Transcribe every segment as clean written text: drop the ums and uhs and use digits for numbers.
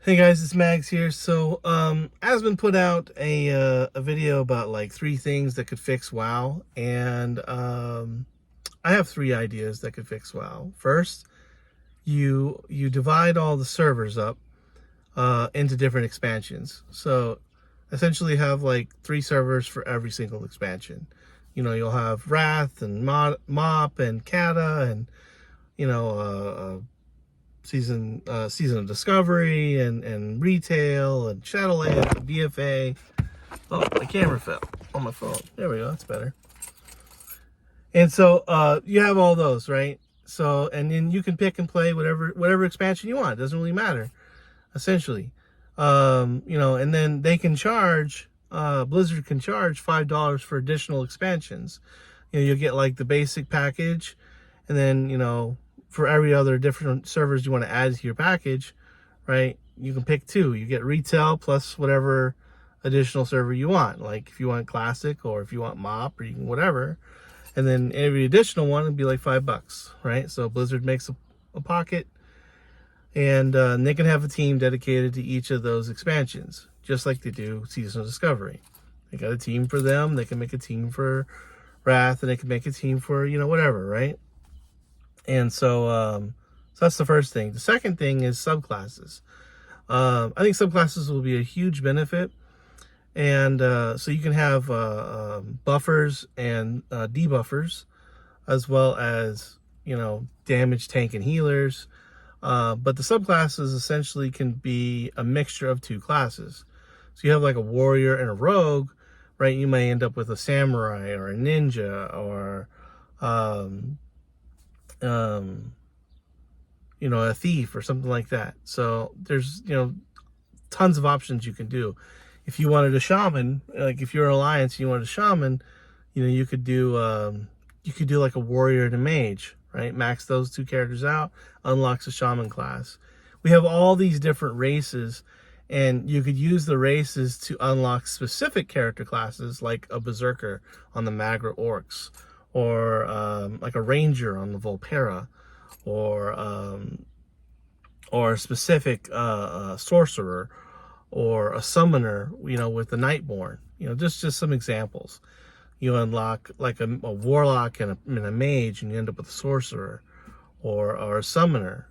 Hey guys, it's Mags here. So, Asmon put out a video about like 3 things that could fix WoW, and I have 3 ideas that could fix WoW. First, you divide all the servers up into different expansions. So, essentially, have like 3 servers for every single expansion. You'll have Wrath and Mop and Kata and you know season of discovery and retail and Shadowlands and BFA. Oh, my camera fell on my phone. There we go. That's better. And so you have all those, right? So and then you can pick and play whatever expansion you want. It doesn't really matter, essentially. And then they can charge. Blizzard can charge $5 for additional expansions. You'll get like the basic package, and then for every other different servers you want to add to your package, right? You can pick 2. You get retail plus whatever additional server you want. Like if you want classic or if you want mop or you can whatever. And then every additional one would be like $5, right? So Blizzard makes a pocket, and they can have a team dedicated to each of those expansions, just like they do Season of Discovery. They got a team for them. They can make a team for Wrath, and they can make a team for whatever, right? And so that's the first thing. The second thing is subclasses. I think subclasses will be a huge benefit. And so you can have buffers and debuffers, as well as, damage, tank, and healers. But the subclasses essentially can be a mixture of 2 classes. So you have like a warrior and a rogue, right? You may end up with a samurai or a ninja or a thief or something like that. So there's tons of options you can do. If you wanted a shaman, like if you're an alliance and you wanted a shaman, you could do like a warrior and a mage, right? Max those 2 characters out, unlocks a shaman class. We have all these different races, and you could use the races to unlock specific character classes, like a berserker on the Magra Orcs, or like a ranger on the Volpera, or a specific sorcerer, or a summoner, with the Nightborn. Just some examples. You unlock like a warlock and a mage, and you end up with a sorcerer, or a summoner.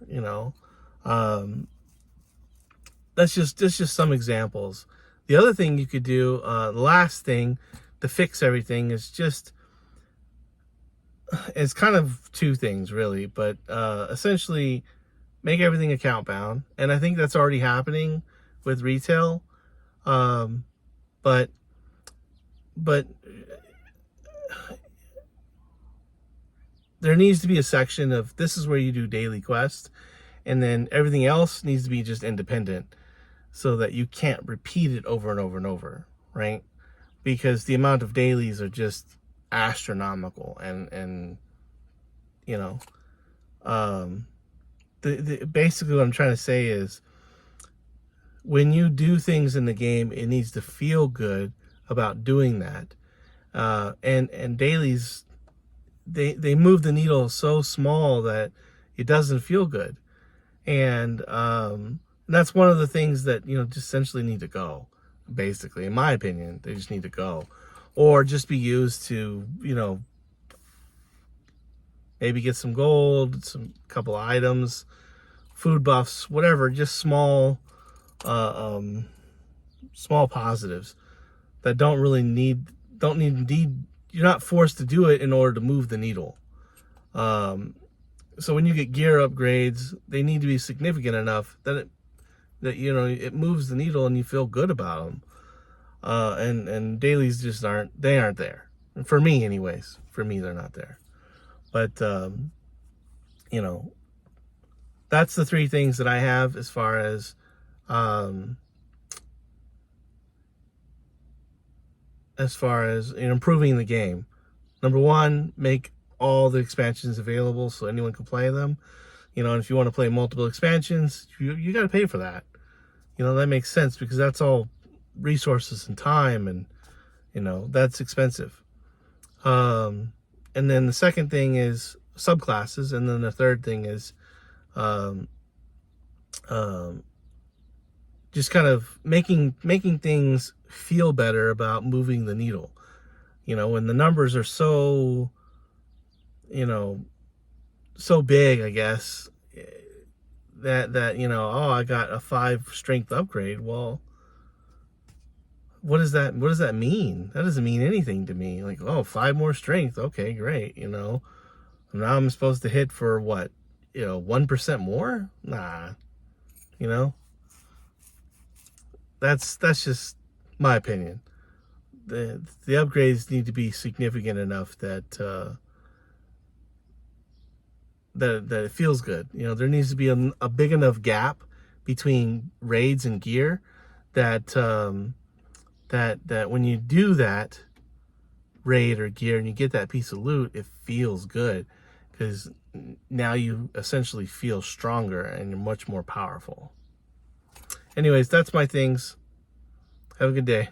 That's just some examples. The other thing you could do, the last thing to fix everything, it's kind of 2 things really, but essentially make everything account bound, and I think that's already happening with retail. But there needs to be a section of this is where you do daily quests, and then everything else needs to be just independent, so that you can't repeat it over and over and over, right? Because the amount of dailies are just astronomical, and basically what I'm trying to say is, when you do things in the game, it needs to feel good about doing that. And dailies, they move the needle so small that it doesn't feel good. And that's one of the things that, just essentially need to go. Basically, in my opinion, they just need to go. Or just be used to, maybe get some gold, some couple of items, food buffs, whatever, just small positives that you're not forced to do it in order to move the needle. So when you get gear upgrades, they need to be significant enough that it moves the needle and you feel good about them. And dailies just aren't there. For me anyways. For me, they're not there. But that's the 3 things that I have as far as improving the game. Number 1, make all the expansions available so anyone can play them. And if you want to play multiple expansions, you got to pay for that. That makes sense, because that's all resources and time, and that's expensive. And then the second thing is subclasses, and then the third thing is just kind of making things feel better about moving the needle. You know, when the numbers are so, you know, so big, I guess, that you know, oh, I got a 5 strength upgrade. Well, what does that mean? That doesn't mean anything to me. Like, oh, 5 more strength. Okay, great. You know, now I'm supposed to hit for what? You know, 1% more? Nah. You know, that's just my opinion. The upgrades need to be significant enough that that it feels good. You know, there needs to be a big enough gap between raids and gear that that when you do that raid or gear and you get that piece of loot, it feels good because now you essentially feel stronger and you're much more powerful. Anyways, that's my things. Have a good day.